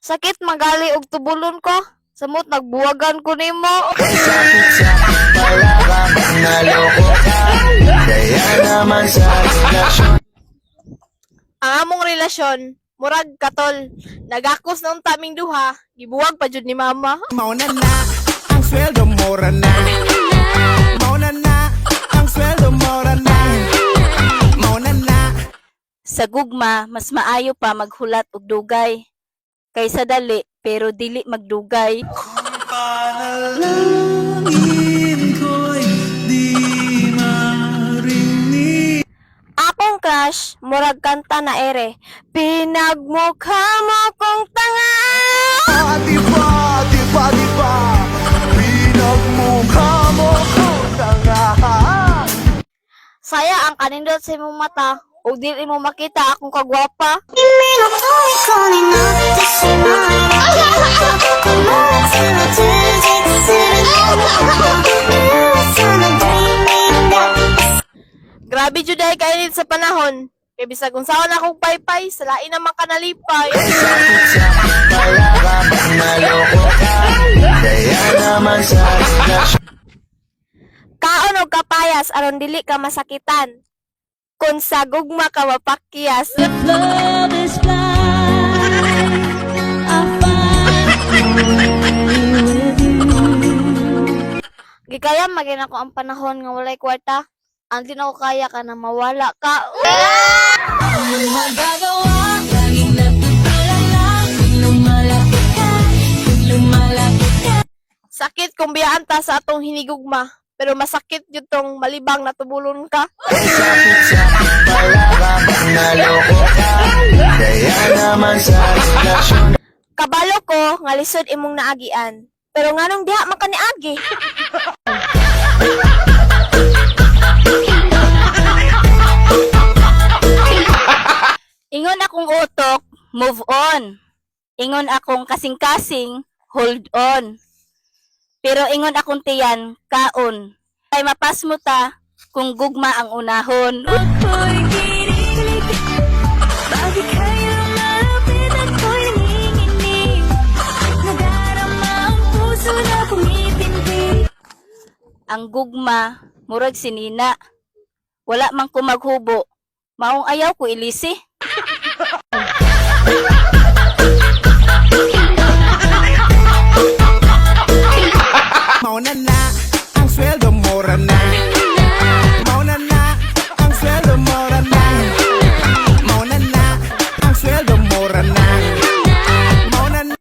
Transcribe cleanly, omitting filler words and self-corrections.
Sakit magali og tubulon ko. Samot nagbuwagan ko nimo. Sakit-sakit talaga pag naloko ka. Kaya naman sa relasyon. Ang among relasyon, murag katol. Nagakos na taming duha, gibuwag pa jud ni mama. Mauna na, ang sweldo mura na. Mauna na, ang sweldo mura na. Mauna na. Sa gugma, mas maayo pa maghulat og dugay. Kaysa dali, pero dili magdugay. Akong crush, murag kanta na ere. Pinagmukha mo kong tanga. Di ba, pinagmukha mo kung tanga. Saya ang kanindot sa imong mata. O dili mo makita akong kagwapa. Grabe jud ay kainit sa panahon. Kay bisag unsaon akong paypay, sa lain naman ka nalipay. Sakit-sakit talaga pag naloko ka. Kaya naman sa relasyon. Kaon og kapayas aron dili ka masakitan. Kung sa gugma ka mapakyas. Love is blind. I find with you. Gikaya magin ako ang panahon nga walay kwarta. Ang di na ko kaya ka na mawala ka. Magagawa, laging natutulala. Lumalapit ka, lumalapit ka. Sakit kung biyaan ta sa atong hinigugma. Pero masakit yun tong malibang na tubulon ka. Sakit-sakit talaga pag naloko ka. Kaya naman sa relasyon. Kabalo ko nga lisod imong naagian. Pero nganong diha man ka niagi? Ingon akong utok, move on. Ingon akong kasing-kasing, hold on. Pero ingon akong tiyan, kaon. Kay mapas mo ta, kung gugma ang unahon. Ako'y kinikilig, bakit kayo malapit ako'y nanginginig? Nadarama ang puso na pumitindig. Ang gugma, murag sinina. Wala man ko maghubo, maong ayaw ko ilisi.